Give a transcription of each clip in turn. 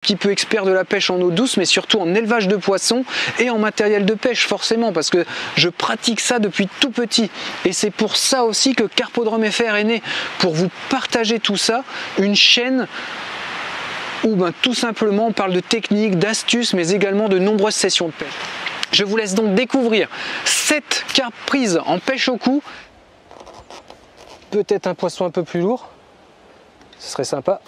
Petit peu expert de la pêche en eau douce, mais surtout en élevage de poissons et en matériel de pêche, forcément, parce que je pratique ça depuis tout petit. Et c'est pour ça aussi que Carpodrome FR est né, pour vous partager tout ça, une chaîne où tout simplement on parle de techniques, d'astuces, mais également de nombreuses sessions de pêche. Je vous laisse donc découvrir 7 carpes prises en pêche au cou. Peut-être un poisson un peu plus lourd, ce serait sympa.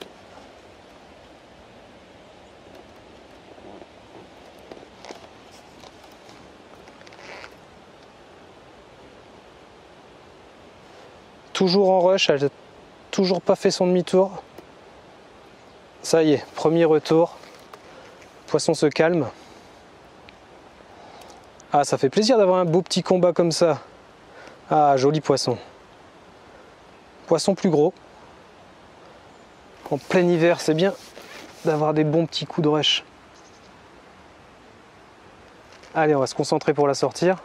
Toujours en rush, elle n'a toujours pas fait son demi-tour. Ça y est, premier retour. Le poisson se calme. Ah, ça fait plaisir d'avoir un beau petit combat comme ça. Ah, joli poisson. Poisson plus gros. En plein hiver, c'est bien d'avoir des bons petits coups de rush. Allez, on va se concentrer pour la sortir.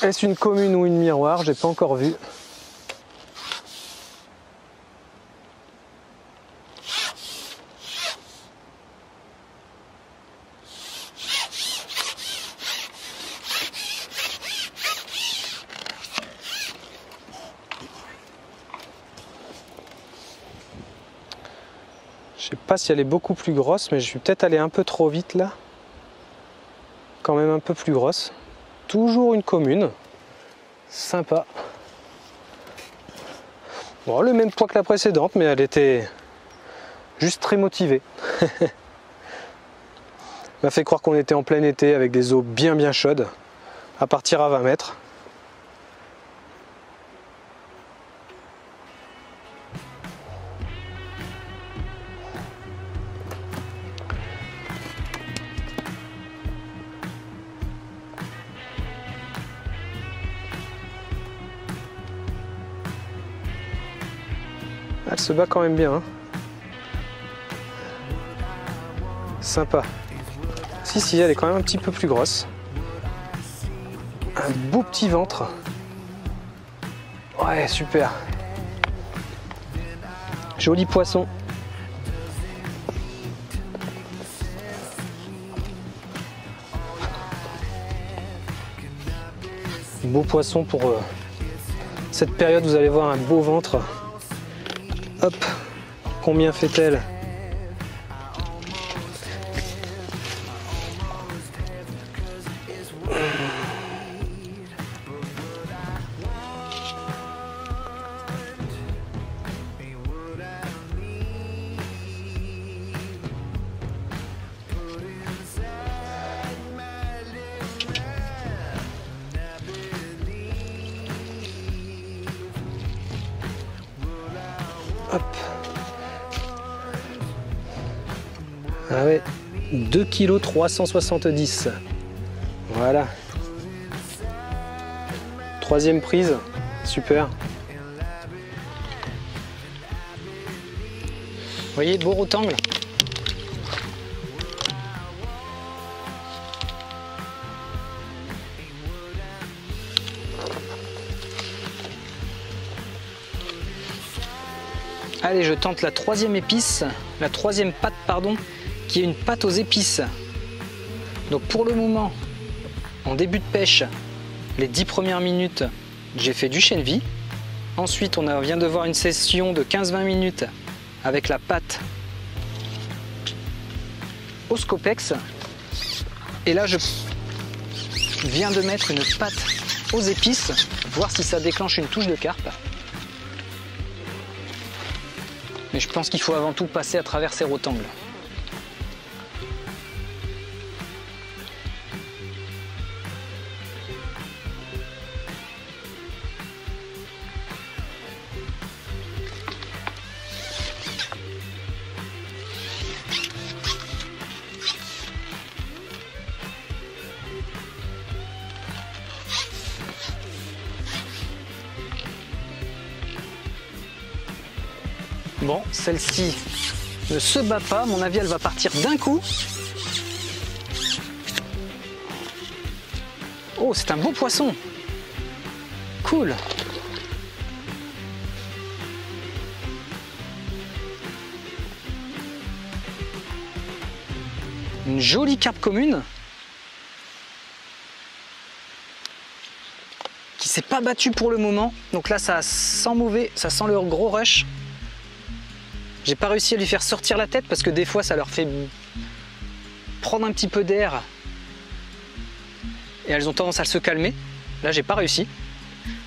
Est-ce une commune ou une miroir? J'ai pas encore vu. Je sais pas si elle est beaucoup plus grosse, mais je suis peut-être allé un peu trop vite là. Quand même un peu plus grosse. Toujours une commune, sympa. Bon, le même poids que la précédente, mais elle était juste très motivée. m'a fait croire qu'on était en plein été avec des eaux bien chaudes, à partir à 20 mètres. Elle se bat quand même bien, hein. Sympa. Si, elle est quand même un petit peu plus grosse. Un beau petit ventre. Ouais, super. Joli poisson. Beau poisson pour cette période, vous allez voir un beau ventre. Hop, combien fait-elle? Hop. Ah ouais, 2,370 kg. Voilà. Troisième prise, super. Vous voyez, beau rectangle. Allez, je tente la troisième épice, la troisième pâte, pardon, qui est une pâte aux épices. Donc pour le moment, en début de pêche, les 10 premières minutes, j'ai fait du chènevis. Ensuite, on vient de voir une session de 15-20 minutes avec la pâte au Scopex. Et là, je viens de mettre une pâte aux épices, voir si ça déclenche une touche de carpe. Mais je pense qu'il faut avant tout passer à travers ces rectangles. Bon, celle-ci ne se bat pas, à mon avis elle va partir d'un coup. Oh, c'est un beau poisson. Cool. Une jolie carpe commune qui s'est pas battue pour le moment. Donc là, ça sent mauvais, ça sent le gros rush. J'ai pas réussi à lui faire sortir la tête parce que des fois, ça leur fait prendre un petit peu d'air et elles ont tendance à se calmer. Là, j'ai pas réussi.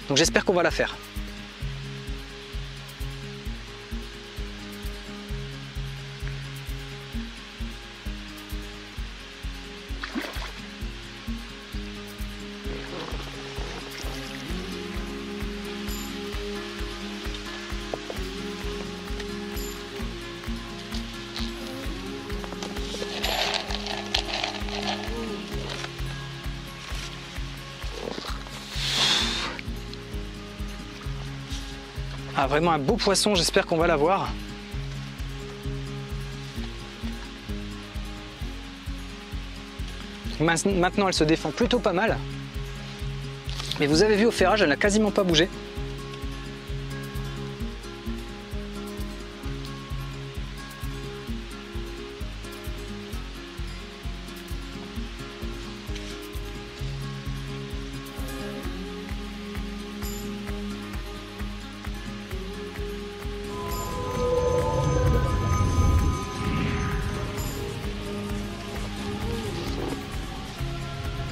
Donc j'espère qu'on va la faire. Ah, vraiment un beau poisson, j'espère qu'on va l'avoir. Maintenant, elle se défend plutôt pas mal. Mais vous avez vu au ferrage, elle n'a quasiment pas bougé.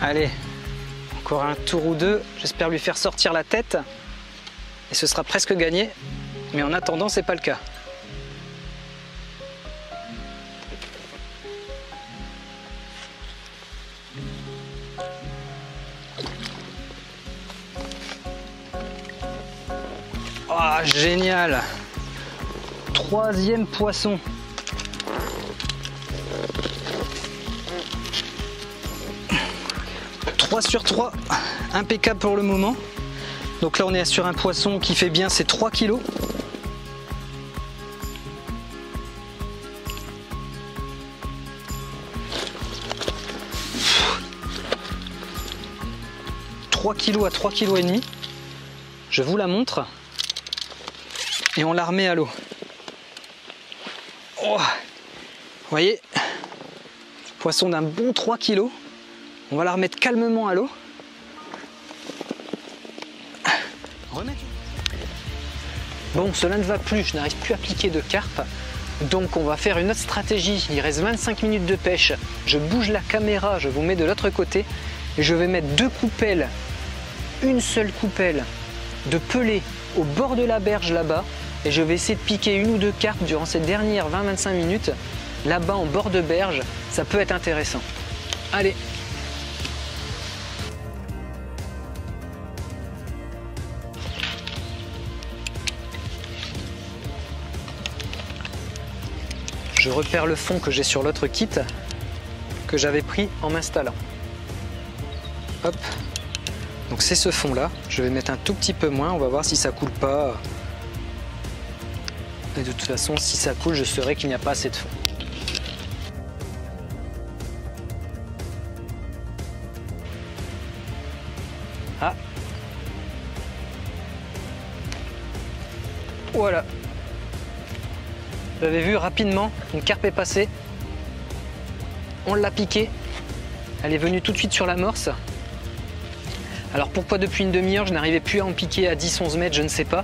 Allez, encore un tour ou deux, j'espère lui faire sortir la tête et ce sera presque gagné, mais en attendant c'est pas le cas. Oh, génial! Troisième poisson. Sur 3, impeccable pour le moment. Donc là on est sur un poisson qui fait bien ses 3 kilos. « 3 kilos à 3 kilos et demi. Je vous la montre. Et on la remet à l'eau. Oh, vous voyez, poisson d'un bon 3 kilos. On va la remettre calmement à l'eau. Bon, cela ne va plus, je n'arrive plus à piquer de carpe. Donc on va faire une autre stratégie. Il reste 25 minutes de pêche. Je bouge la caméra, je vous mets de l'autre côté. Et je vais mettre deux coupelles, une seule coupelle de pelée au bord de la berge là-bas. Et je vais essayer de piquer une ou deux carpes durant ces dernières 20-25 minutes. Là-bas en bord de berge, ça peut être intéressant. Allez! Je repère le fond que j'ai sur l'autre kit que j'avais pris en m'installant. Hop. Donc c'est ce fond là. Je vais mettre un tout petit peu moins. On va voir si ça coule pas. Et de toute façon, si ça coule, je saurai qu'il n'y a pas assez de fond. Ah. Voilà. Vous avez vu rapidement, une carpe est passée, on l'a piquée, elle est venue tout de suite sur l'amorce. Alors pourquoi depuis une demi-heure je n'arrivais plus à en piquer à 10-11 mètres, je ne sais pas.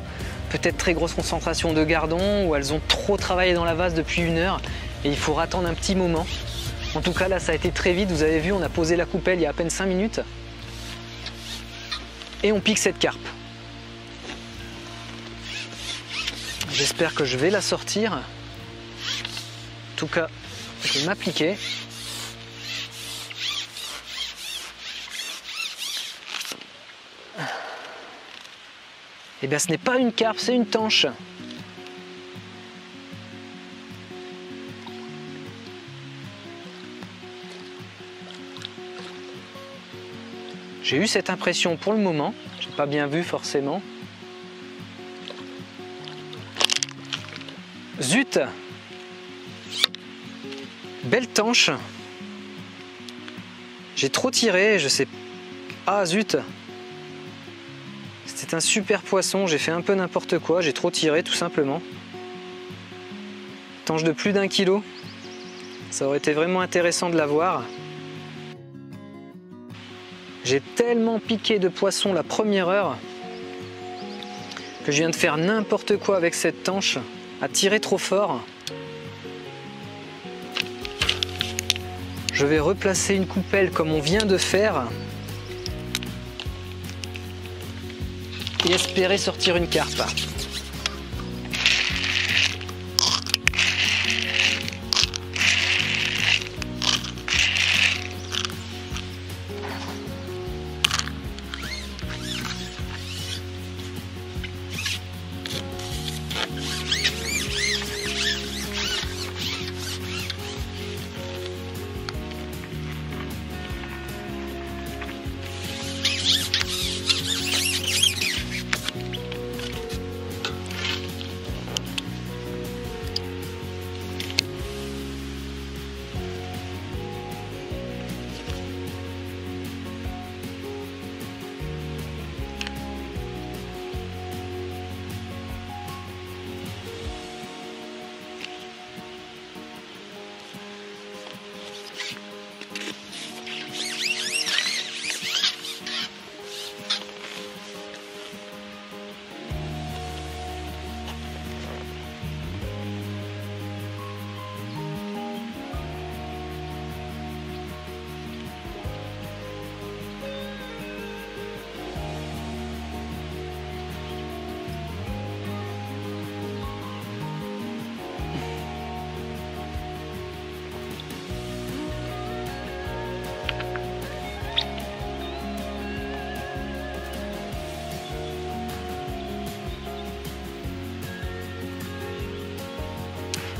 Peut-être très grosse concentration de gardons ou elles ont trop travaillé dans la vase depuis une heure et il faut attendre un petit moment. En tout cas là ça a été très vite, vous avez vu on a posé la coupelle il y a à peine 5 minutes et on pique cette carpe. J'espère que je vais la sortir. En tout cas, je vais m'appliquer. Eh bien, ce n'est pas une carpe, c'est une tanche. J'ai eu cette impression pour le moment. J'ai pas bien vu forcément. Zut! Belle tanche. J'ai trop tiré, je sais Ah zut! C'était un super poisson, j'ai fait un peu n'importe quoi, j'ai trop tiré tout simplement. Tanche de plus d'1 kilo, ça aurait été vraiment intéressant de l'avoir. J'ai tellement piqué de poissons la première heure que je viens de faire n'importe quoi avec cette tanche, à tirer trop fort. Je vais replacer une coupelle comme on vient de faire et espérer sortir une carpe.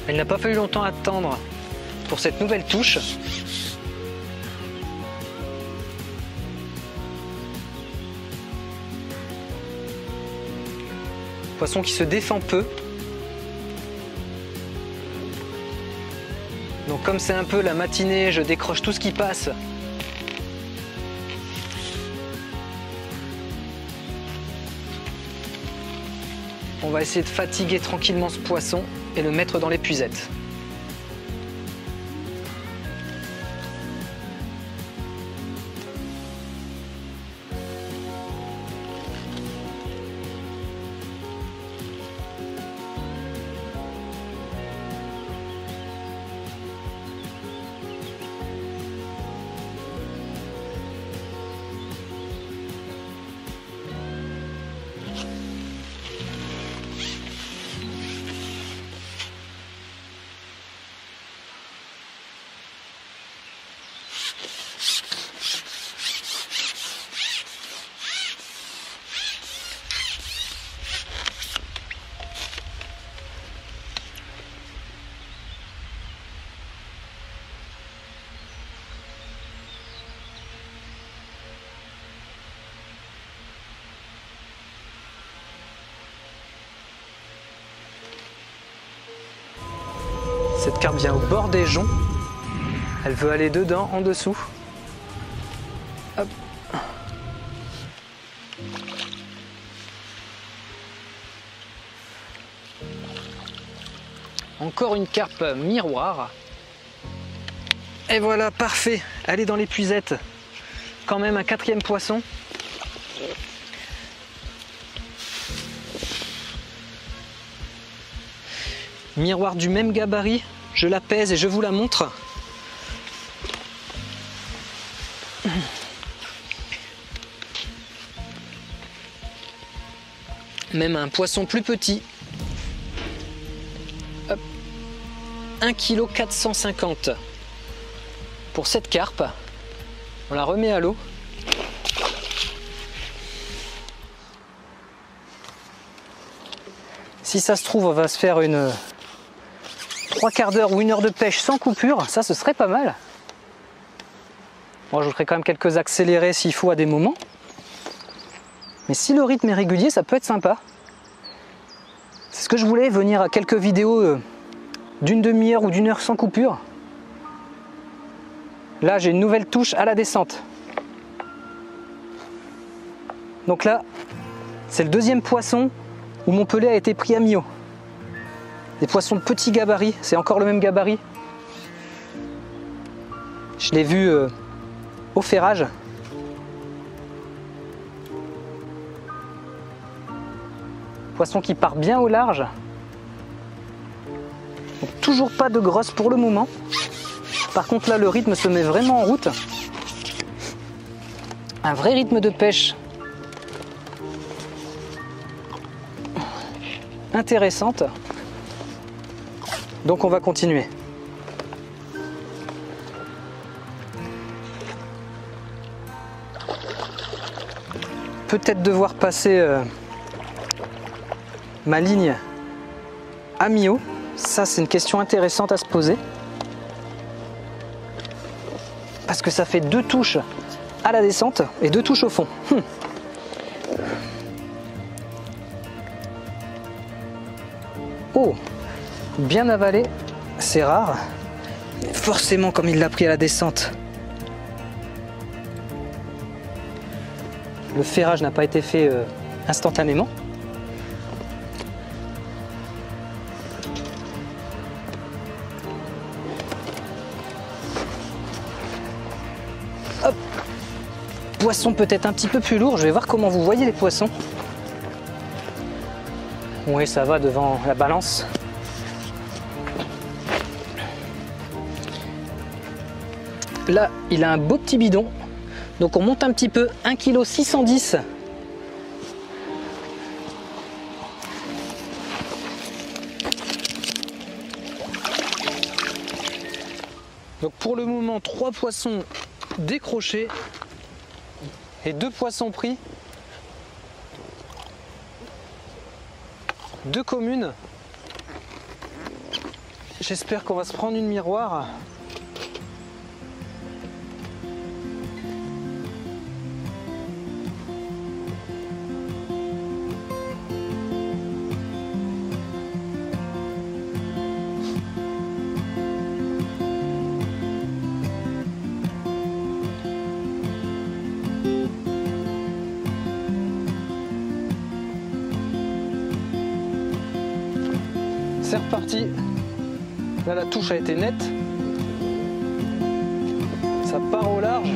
Il n'a pas fallu longtemps attendre pour cette nouvelle touche. Poisson qui se défend peu. Donc comme c'est un peu la matinée, je décroche tout ce qui passe. On va essayer de fatiguer tranquillement ce poisson et le mettre dans l'épuisette. Cette carpe vient au bord des joncs. Elle veut aller dedans, en dessous. Hop. Encore une carpe miroir. Et voilà, parfait. Elle est dans l'épuisette. Quand même un 4e poisson. Miroir du même gabarit, je la pèse et je vous la montre. Même un poisson plus petit. Hop. 1,450 kg pour cette carpe. On la remet à l'eau. Si ça se trouve, on va se faire une 3/4 d'heure ou 1 heure de pêche sans coupure, ça ce serait pas mal. Moi je ferai quand même quelques accélérés s'il faut à des moments. Mais si le rythme est régulier, ça peut être sympa. C'est ce que je voulais, venir à quelques vidéos d'une demi-heure ou d'1 heure sans coupure. Là j'ai une nouvelle touche à la descente. Donc là, c'est le deuxième poisson où mon pelet a été pris à mi-eau. Des poissons de petit gabarit, c'est encore le même gabarit. Je l'ai vu au ferrage. Poisson qui part bien au large. Donc, toujours pas de grosse pour le moment. Par contre là, le rythme se met vraiment en route. Un vrai rythme de pêche. Intéressante. Donc on va continuer. Peut-être devoir passer ma ligne à mi-eau. Ça, c'est une question intéressante à se poser. Parce que ça fait 2 touches à la descente et 2 touches au fond. Oh, bien avalé, c'est rare. Forcément, comme il l'a pris à la descente, le ferrage n'a pas été fait instantanément. Hop. Poisson peut-être un petit peu plus lourd. Je vais voir comment vous voyez les poissons. Oui, ça va devant la balance. Là, il a un beau petit bidon. Donc on monte un petit peu, 1,610 kg. Donc pour le moment, 3 poissons décrochés et 2 poissons pris. 2 communes. J'espère qu'on va se prendre une miroir. C'est reparti. Là, la touche a été nette. Ça part au large.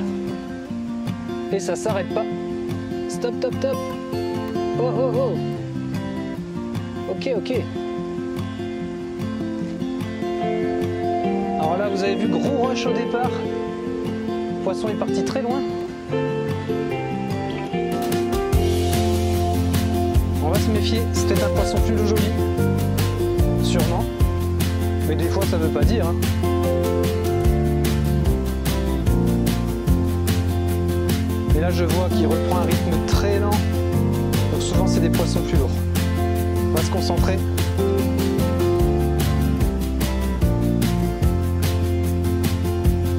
Et ça s'arrête pas. Stop, stop, stop. Oh, oh, oh. Ok, ok. Alors là, vous avez vu, gros rush au départ. Le poisson est parti très loin. On va se méfier. C'est peut-être un poisson plus joli. Sûrement, mais des fois ça veut pas dire. Et là je vois qu'il reprend un rythme très lent, donc souvent c'est des poissons plus lourds. On va se concentrer.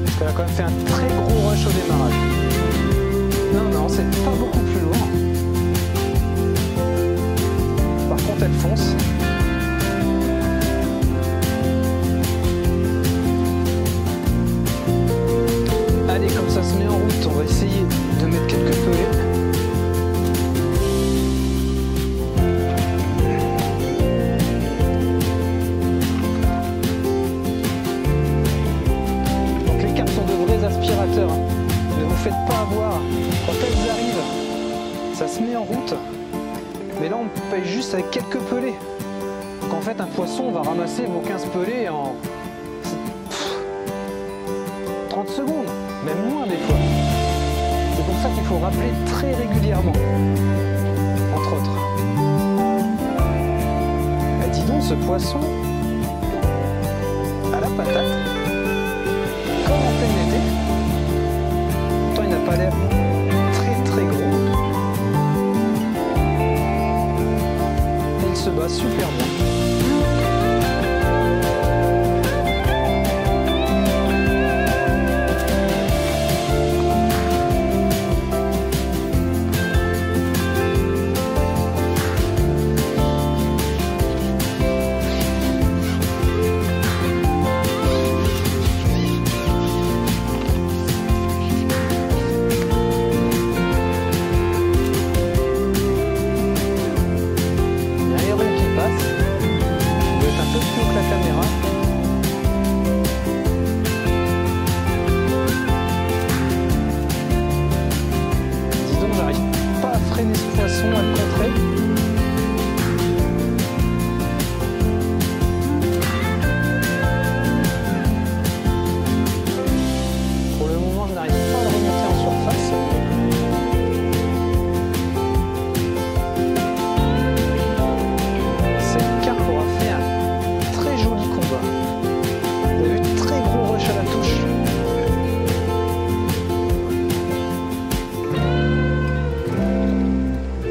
Parce qu'elle a quand même fait un très gros rush au démarrage. Non, non, c'est pas beaucoup plus lourd. Par contre elle fonce. Allez, comme ça se met en route, on va essayer de mettre quelques pelets. Donc les carpes sont de vrais aspirateurs. Ne vous faites pas avoir. Quand elles arrivent, ça se met en route. Mais là, on paye juste avec quelques pelets. Donc en fait, un poisson va ramasser vos 15 pelets en 30 secondes. Même moins des fois. C'est pour ça qu'il faut rappeler très régulièrement, entre autres. Et dis donc, ce poisson à la patate, comme en plein été. Pourtant, il n'a pas l'air très très gros. Et il se bat super bien. poisson à le contrer. Pour le moment, je n'arrive pas à le remonter en surface. Cette carpe aura fait un très joli combat. Vous avez vu, très gros rush à la touche.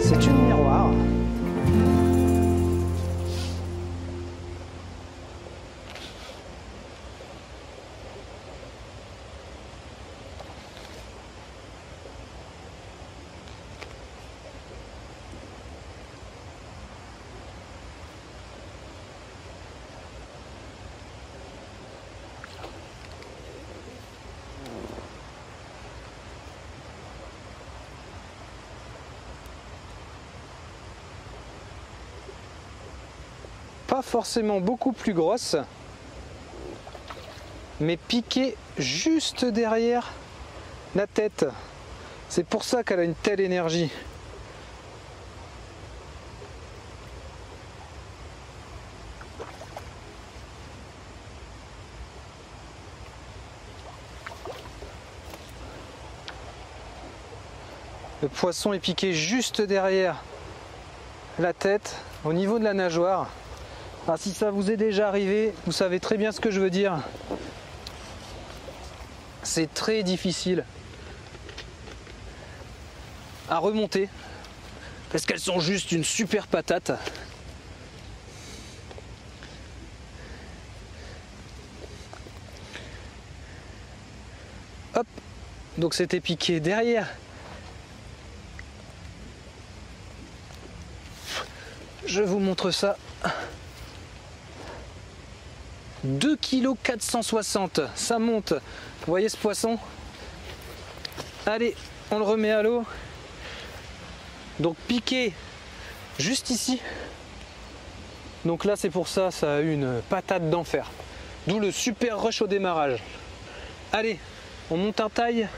C'est une miroir. Pas forcément beaucoup plus grosse, mais piquée juste derrière la tête. C'est pour ça qu'elle a une telle énergie. Le poisson est piqué juste derrière la tête, au niveau de la nageoire. Ah, si ça vous est déjà arrivé, vous savez très bien ce que je veux dire. C'est très difficile à remonter parce qu'elles sont juste une super patate. Hop, donc c'était piqué derrière. Je vous montre ça. 2,460 kg, ça monte. Vous voyez ce poisson? Allez, on le remet à l'eau. Donc piqué juste ici. Donc là c'est pour ça, ça a eu une patate d'enfer. D'où le super rush au démarrage. Allez, on monte en taille.